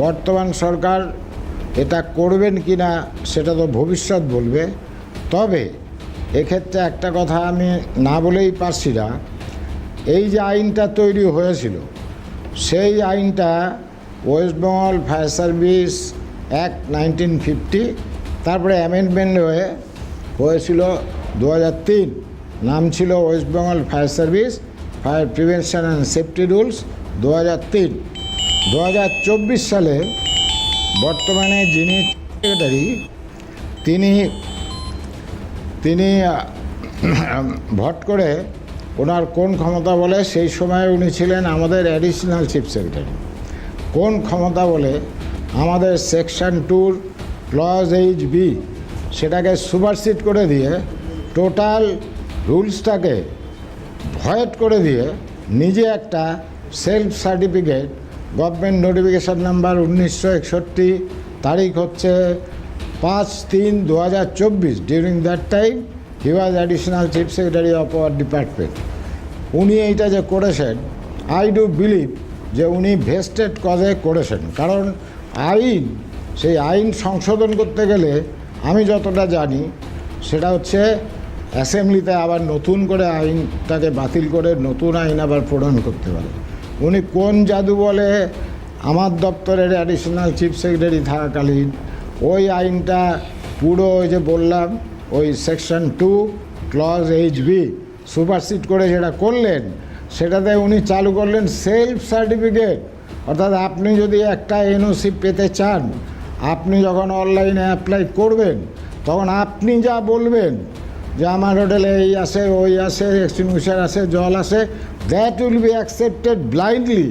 বর্তমান সরকার এটা করবেন কি না সেটা তো ভবিষ্যৎ বলবে। তবে এক্ষেত্রে একটা কথা আমি না বলেই পারছি না, এই যে আইনটা তৈরি হয়েছিল সেই আইনটা West Bengal fire service act 1950, তারপরে অ্যামেন্ডমেন্ট হয়েছিল 2003, নাম ছিল West Bengal fire service fire prevention and safety rules 2003। 2024 সালে বর্তমানে যিনি সেক্রেটারি তিনি ভোট করে ওনার কোন ক্ষমতা বলে, সেই সময় উনি ছিলেন আমাদের অ্যাডিশনাল চিফ সেক্রেটারি, কোন ক্ষমতা বলে আমাদের সেকশন 2 ক্লজ H(b) সেটাকে সুপারসিড করে দিয়ে টোটাল রুলসটাকে ভয়েড করে দিয়ে নিজে একটা self certificate, government notification number 1961, তারিখ হচ্ছে 5/3/2024, during that time he was additional chief secretary of our department. উনি এইটা যে করেছেন, আই ডু বিলিভ যে উনি ভেস্টেড কজে করেছেন। কারণ সেই আইন সংশোধন করতে গেলে আমি যতটা জানি সেটা হচ্ছে অ্যাসেম্বলিতে আবার নতুন করে আইনটাকে বাতিল করে নতুন আইন আবার প্রণয়ন করতে পারে। উনি কোন জাদু বলে আমার দপ্তরের অ্যাডিশনাল চিফ সেক্রেটারি থাকাকালীন ওই আইনটা পুরো ওই যে বললাম ওই সেকশন 2 ক্লজ H(b) সুপারসিড করে যেটা করলেন, সেটাতে উনি চালু করলেন সেলফ সার্টিফিকেট। অর্থাৎ আপনি যদি একটা NOC পেতে চান, আপনি যখন অনলাইনে অ্যাপ্লাই করবেন তখন আপনি যা বলবেন যে আমার হোটেলে এই আসে, ওই আসে, এক্সটিংগুইশার আসে, জল আসে, that will be accepted blindly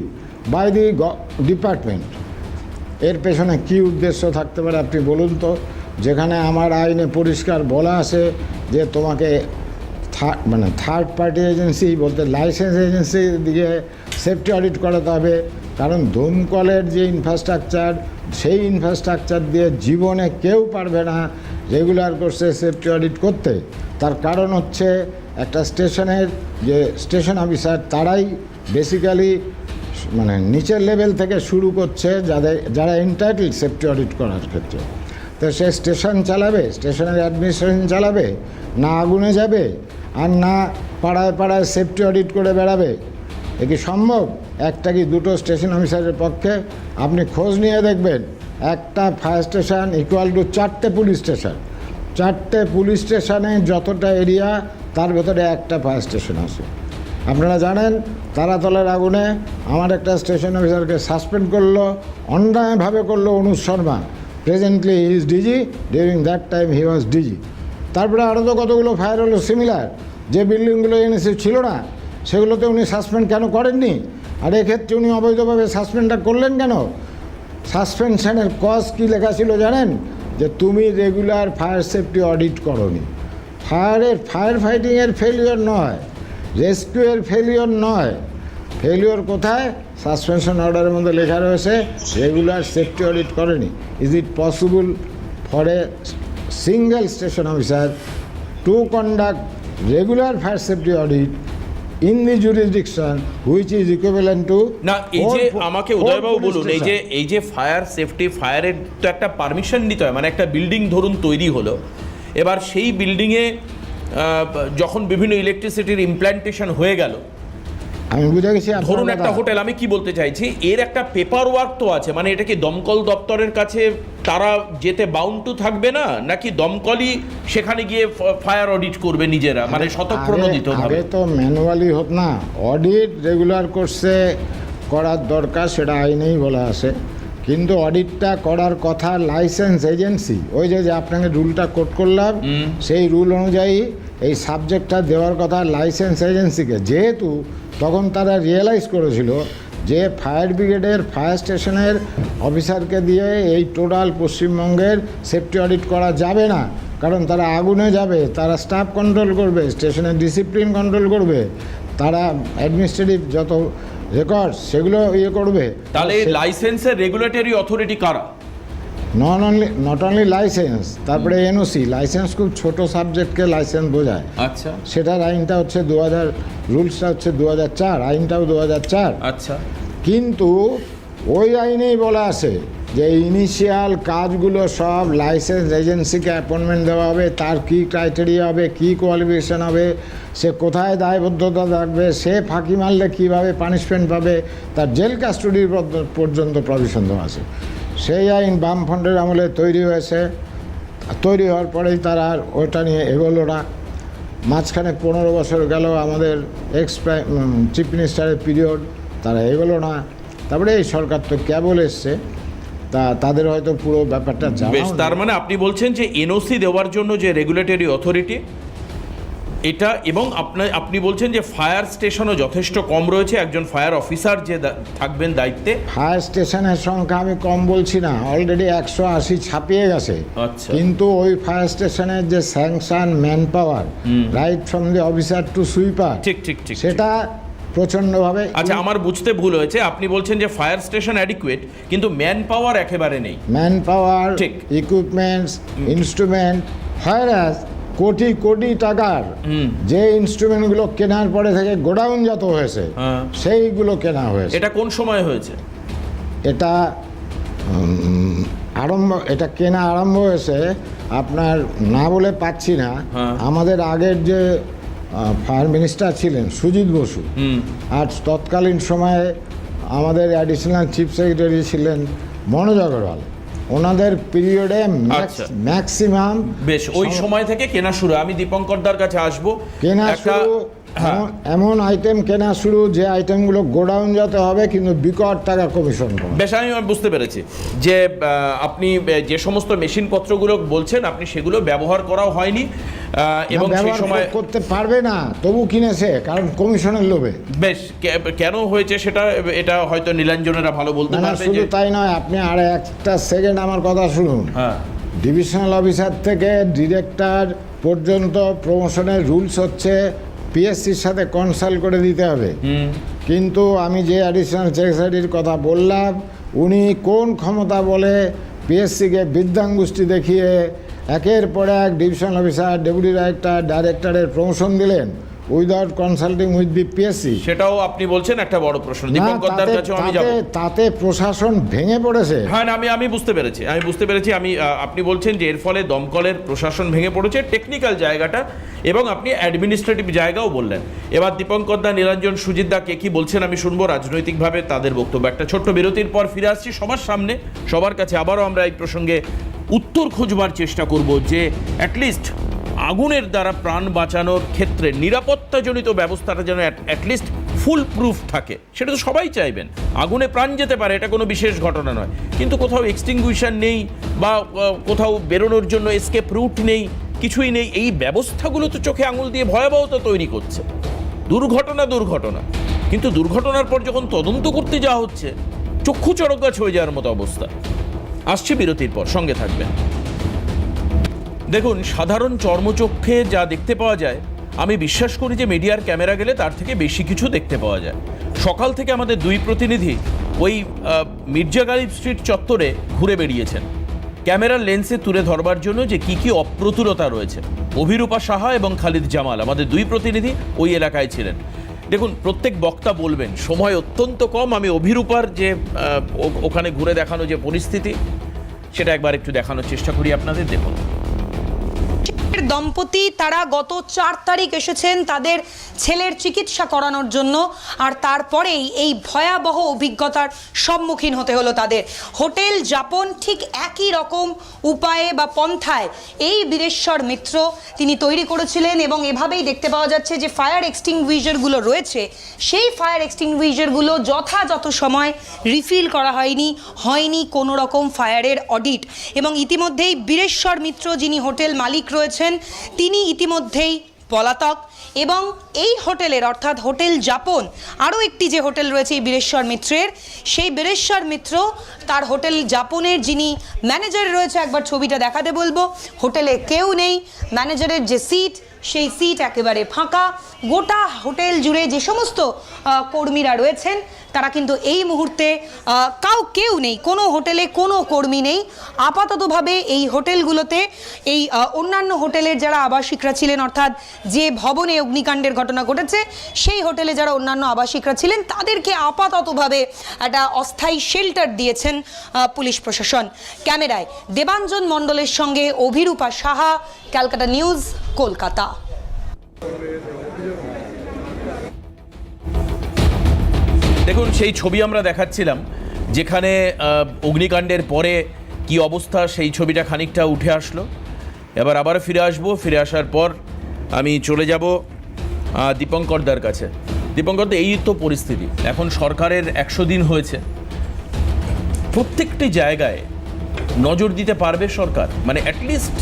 by the department. এর পেছনে কী উদ্দেশ্য থাকতে পারে আপনি বলুন তো? যেখানে আমার আইনে পরিষ্কার বলা আছে যে তোমাকে থার্ড পার্টি এজেন্সি বলতে লাইসেন্স এজেন্সি দিকে সেফটি অডিট করাতে হবে। কারণ দমকলের যে ইনফ্রাস্ট্রাকচার, সেই ইনফ্রাস্ট্রাকচার দিয়ে জীবনে কেউ পারবে না রেগুলার কোর্সে সেফটি অডিট করতে। তার কারণ হচ্ছে একটা স্টেশনের যে স্টেশন অফিসার, তারাই বেসিক্যালি নিচের লেভেল থেকে শুরু করছে যারা এন্টাইটেল সেফটি অডিট করার ক্ষেত্রে। তো সে স্টেশন চালাবে, স্টেশনের অ্যাডমিনিস্ট্রেশন চালাবে, না আগুনে যাবে আর না পাড়ায় পাড়ায় সেফটি অডিট করে বেড়াবে। এ কি সম্ভব? একটা কি দুটো স্টেশন অফিসারের পক্ষে? আপনি খোঁজ নিয়ে দেখবেন, একটা ফায়ার স্টেশন ইকুয়াল টু 4টে পুলিশ স্টেশন। 4টে পুলিশ স্টেশনে যতটা এরিয়া, তার ভেতরে একটা ফায়ার স্টেশন আছে। আপনারা জানেন তারাতলার আগুনে আমার একটা স্টেশন অফিসারকে সাসপেন্ড করলো, অন্যায়ভাবে করলো Anuj Sharma. Presently he is DG, during that time he was DG. তারপরে আরও তো কতগুলো ফায়ার হলো সিমিলার, যে বিল্ডিংগুলো NOC ছিল না সেগুলোতে উনি সাসপেন্ড কেন করেননি? আর এক্ষেত্রে উনি অবৈধভাবে সাসপেন্ডটা করলেন কেন? সাসপেনশনের কজ কী লেখা ছিল জানেন? যে তুমি রেগুলার ফায়ার সেফটি অডিট করোনি। ফায়ার ফাইটিংয়ের ফেলিওর নয়, রেস্কিউয়ের ফেলিওর নয়। ফেলিওর কোথায়? সাসপেনশন অর্ডারের মধ্যে লেখা রয়েছে রেগুলার সেফটি অডিট করেনি। Is it possible for a single station officer to conduct regular fire safety audit in the jurisdiction which is equivalent to? না, এই যে আমাকে উদয়বাবু বলুন, এই যে ফায়ার সেফটি, ফায়ারের তো একটা পারমিশন নিতে হয়। একটা বিল্ডিং ধরুন তৈরি হলো, এবার সেই বিল্ডিংয়ে যখন বিভিন্ন ইলেকট্রিসিটির ইমপ্ল্যান্টেশন হয়ে গেল, আমি বুঝে গেছি, ধরুন একটা হোটেল, আমি কি বলতে চাইছি, এর একটা পেপার ওয়ার্ক তো আছে। এটা কি দমকল দপ্তরের কাছে তারা যেতে বাউন্ড টু থাকবে না, নাকি দমকলই সেখানে গিয়ে ফায়ার অডিট করবে নিজেরা? স্বতঃপ্রণোদিত আগে তো ম্যানুয়ালি হোক না, অডিট রেগুলার কোর্সে করার দরকার, সেটা আইনেই বলা আছে। কিন্তু অডিটটা করার কথা লাইসেন্স এজেন্সি, ওই যে আপনাকে রুলটা কোট করলাম, সেই রুল অনুযায়ী এই সাবজেক্টটা দেওয়ার কথা লাইসেন্স এজেন্সিকে। যেহেতু তখন তারা রিয়েলাইজ করেছিল যে ফায়ার ব্রিগেডের ফায়ার স্টেশনের অফিসারকে দিয়ে এই টোটাল পশ্চিমবঙ্গের সেফটি অডিট করা যাবে না। কারণ তারা আগুনে যাবে, তারা স্টাফ কন্ট্রোল করবে, স্টেশনের ডিসিপ্লিন কন্ট্রোল করবে, তারা অ্যাডমিনিস্ট্রেটিভ যত রেকর্ড সেগুলো করবে। তাহলে লাইসেন্সের রেগুলেটরি অথরিটি কারা? নট অনলি লাইসেন্স, তারপরে NOC। লাইসেন্স খুব ছোট সাবজেক্টকে লাইসেন্স বোঝায়। আচ্ছা, সেটার আইনটা হচ্ছে 2000, রুলসটা হচ্ছে 2004, আইনটাও 2004। আচ্ছা, কিন্তু ওই আইনেই বলা আছে যে ইনিশিয়াল কাজগুলো সব লাইসেন্স এজেন্সিকে অ্যাপয়েন্টমেন্ট দেওয়া হবে, তার কী ক্রাইটেরিয়া হবে, কী কোয়ালিফিকেশান হবে, সে কোথায় দায়বদ্ধতা থাকবে, সে ফাঁকি মারলে কীভাবে পানিশমেন্ট পাবে, তার জেল কাস্টডির পর্যন্ত প্রভিশন দেওয়া আছে। সেই আইন বামফ্রন্টের আমলে তৈরি হয়েছে, তৈরি হওয়ার পরেই তারা আর ওটা নিয়ে এগোলো না। মাঝখানে 15 বছর গেল আমাদের চিফ মিনিস্টারের পিরিয়ড, তারা এগোলো না। তারপরে এই সরকার তো কেবল এসছে, তাদের হয়তো পুরো ব্যাপারটা বেশ, তার মানে আপনি বলছেন যে এনওসি দেওয়ার জন্য যে রেগুলেটরি অথরিটি এটা, এবং আপনি বলছেন যে ফায়ার স্টেশনও যথেষ্ট কম রয়েছে, একজন ফায়ার অফিসার যে থাকবেন দায়িত্বে। ফায়ার স্টেশনের সংখ্যা আমি কম বলছি না, অলরেডি 180 ছাপিয়ে গেছে। আচ্ছা, কিন্তু ওই ফায়ার স্টেশনের যে sanction man power, right from the officer to sweeper, ঠিক ঠিক ঠিক, সেটা প্রচণ্ডভাবে। আচ্ছা, আমার বুঝতে ভুল হয়েছে, আপনি বলছেন যে ফায়ার স্টেশন অ্যাডিকুয়েট কিন্তু ম্যান পাওয়ার একেবারে নেই। ম্যান পাওয়ার, ঠিক, equipments, instrument, fire crore crore টাকার যে ইনস্ট্রুমেন্টগুলো কেনার পরে থেকে গোডাউনজাত হয়েছে, সেইগুলো কেনা হয়েছে। এটা কোন সময় হয়েছে? এটা এটা কেনা আরম্ভ হয়েছে আপনার, না বলে পাচ্ছি না, আমাদের আগের যে ফায়ার মিনিস্টার ছিলেন সুজিত বসু, আর তৎকালীন সময়ে আমাদের অ্যাডিশনাল চিফ সেক্রেটারি ছিলেন মনোজ আগরওয়াল, ওনাদের পিরিয়ডে ম্যাক্সিমাম। বেশ, ওই সময় থেকে কেনা শুরু। আমি দীপঙ্কর দার কাছে আসবো। কেনা শুরু, এমন আইটেম কেনা শুরু যে আইটেমগুলো গোডাউন যাতে হবে কিন্তু বিকট টাকা কমিশন করে। বেশ, আমি বুঝতে পেরেছি যে আপনি যে সমস্ত মেশিনপত্রগুলো বলছেন আপনি সেগুলো ব্যবহার করাও হয়নি এবং সেই সময় করতে পারবে না, তবু কিনেছে কারণ কমিশনের লোভে। বেশ, কেন হয়েছে সেটা এটা হয়তো নীলাঞ্জনেরা ভালো বলতে পারবে। শুধু তাই নয়, আপনি আর একটা সেকেন্ড আমার কথা শুনুন। ডিভিশনাল অফিসার থেকে ডিরেক্টর পর্যন্ত প্রমোশনের রুলস হচ্ছে পিএসসির সাথে কনসাল্ট করে দিতে হবে। কিন্তু আমি যে অ্যাডিশনাল সেক্রেটারির কথা বললাম, উনি কোন ক্ষমতা বলে পিএসসিকে বিদ্যাঙ্গুষ্টি দেখিয়ে একের পর এক ডিভিশনাল অফিসার, ডেপুটি ডাইরেক্টর, ডাইরেক্টরের প্রমোশন দিলেন without consulting with the PSC. সেটাও আপনি বলছেন একটা বড় প্রশ্ন। দীপঙ্করদার কাছে আমি যাব। তাতে প্রশাসন ভেঙে পড়েছে। হ্যাঁ, আমি বুঝতে পেরেছি, আপনি বলছেন যে এর ফলে দমকলের প্রশাসন ভেঙে পড়েছে, টেকনিক্যাল জায়গাটা, এবং আপনি অ্যাডমিনিস্ট্রেটিভ জায়গাও বললেন। এবার দীপঙ্করদা, নীলাঞ্জন, সুজিতদা কে কি বলছেন আমি শুনবো রাজনৈতিকভাবে তাদের বক্তব্য। একটা ছোট্ট বিরতির পর ফিরে আসছি সবার সামনে, সবার কাছে আবারও আমরা এই প্রসঙ্গে উত্তর খোঁজবার চেষ্টা করব যে অ্যাটলিস্ট আগুনের দ্বারা প্রাণ বাঁচানোর ক্ষেত্রে নিরাপত্তাজনিত ব্যবস্থাটা যেন অ্যাটলিস্ট ফুল প্রুফ থাকে। সেটা তো সবাই চাইবেন, আগুনে প্রাণ যেতে পারে, এটা কোনো বিশেষ ঘটনা নয়, কিন্তু কোথাও এক্সটিংগুইশার নেই বা কোথাও বেরোনোর জন্য এসকেপ রুট নেই, কিছুই নেই। এই ব্যবস্থাগুলো তো চোখে আঙুল দিয়ে ভয়াবহতা তৈরি করছে। দুর্ঘটনা, কিন্তু দুর্ঘটনার পর যখন তদন্ত করতে যাওয়া হচ্ছে, চক্ষু চড়ক গাছ হয়ে যাওয়ার মতো অবস্থা। আসছে বিরতির পর, সঙ্গে থাকবেন। দেখুন, সাধারণ চর্মচক্ষে যা দেখতে পাওয়া যায়, আমি বিশ্বাস করি যে মিডিয়ার ক্যামেরা গেলে তার থেকে বেশি কিছু দেখতে পাওয়া যায়। সকাল থেকে আমাদের দুই প্রতিনিধি ওই মির্জা গালিব স্ট্রিট চত্বরে ঘুরে বেরিয়েছেন ক্যামেরার লেন্সে তুলে ধরবার জন্য যে কি কি অপ্রতুলতা রয়েছে। অভিরূপা সাহা এবং খালিদ জামাল, আমাদের দুই প্রতিনিধি ওই এলাকায় ছিলেন। দেখুন, প্রত্যেক বক্তা বলবেন, সময় অত্যন্ত কম। আমি অভিরূপার যে ওখানে ঘুরে দেখানো যে পরিস্থিতি, সেটা একবার একটু দেখানোর চেষ্টা করি আপনাদের। দেখুন, দম্পতি তারা গত 4 তারিখ এসেছেন তাদের ছেলের চিকিৎসা করানোর জন্য, আর তারপরেই এই ভয়াবহ অভিজ্ঞতার সম্মুখীন হতে হলো তাদের। হোটেল যাপন ঠিক একই রকম উপায়ে বা পন্থায় এই বীরেশ্বর মিত্র তিনি তৈরি করেছিলেন, এবং এভাবেই দেখতে পাওয়া যাচ্ছে যে ফায়ার এক্সটিংগুইশারগুলো রয়েছে, সেই ফায়ার এক্সটিংগুইশারগুলো যথাযথ সময় রিফিল করা হয়নি কোনো রকম ফায়ারের অডিট। এবং ইতিমধ্যেই বীরেশ্বর মিত্র যিনি হোটেল মালিক রয়েছেন তিনি ইতিমধ্যেই পলাতক, এবং এই হোটেলের অর্থাৎ হোটেল যাপন, আরও একটি যে হোটেল রয়েছে এই বীরেশ্বর মিত্রের, সেই বীরেশ্বর মিত্র তার হোটেল যাপনের যিনি ম্যানেজার রয়েছে, একবার ছবিটা দেখাতে বলবো। হোটেলে কেউ নেই, ম্যানেজারের যে সিট সেই সিট একেবারে ফাঁকা। গোটা হোটেল জুড়ে যে সমস্ত কর্মীরা রয়েছেন তারা কিন্তু এই মুহূর্তে কেউ নেই, কোনো হোটেলে কোনো কর্মী নেই। আপাততভাবে এই হোটেলগুলোতে এই অন্যান্য হোটেলের যারা আবাসিকরা ছিলেন, অর্থাৎ যে ভবনে অগ্নিকাণ্ডের ঘটনা ঘটেছে সেই হোটেলে যারা অন্যান্য আবাসিকরা ছিলেন তাদেরকে আপাততভাবে একটা অস্থায়ী শেল্টার দিয়েছেন পুলিশ প্রশাসন। ক্যামেরায় দেবাঞ্জন মণ্ডলের সঙ্গে অভিরূপা সাহা, ক্যালকাটা নিউজ, কলকাতা। দেখুন, সেই ছবি আমরা দেখাচ্ছিলাম যেখানে অগ্নিকাণ্ডের পরে কি অবস্থা, সেই ছবিটা খানিকটা উঠে আসলো। এবার আবার ফিরে আসবো, ফিরে আসার পর আমি চলে যাব দীপঙ্করদার কাছে। দীপঙ্করদা, এই তো পরিস্থিতি, এখন সরকারের 100 দিন হয়েছে, প্রত্যেকটি জায়গায় নজর দিতে পারবে সরকার? মানে অ্যাটলিস্ট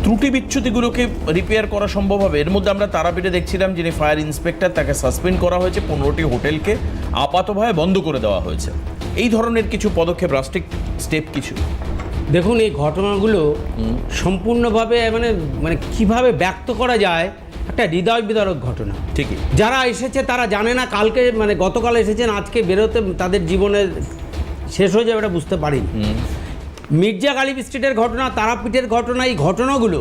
ত্রুটি বিচ্যুতিগুলোকে রিপেয়ার করা সম্ভব হবে? এর মধ্যে আমরা তারাপীঠে দেখছিলাম যিনি ফায়ার ইন্সপেক্টর, তাকে সাসপেন্ড করা হয়েছে, 15টি হোটেলকে আপাতভাবে বন্ধ করে দেওয়া হয়েছে। এই ধরনের কিছু পদক্ষেপ, রাষ্ট্রিক স্টেপ কিছু? দেখুন, এই ঘটনাগুলো সম্পূর্ণভাবে মানে কিভাবে ব্যক্ত করা যায়, একটা হৃদয় বিদারক ঘটনা। ঠিকই, যারা এসেছে তারা জানে না কালকে গতকাল এসেছেন, আজকে বেরোতে তাদের জীবনের শেষ হয়ে যাবে এটা বুঝতে পারিনি। মির্জা গালিব স্ট্রিটের ঘটনা, তারাপীঠের ঘটনা, এই ঘটনাগুলো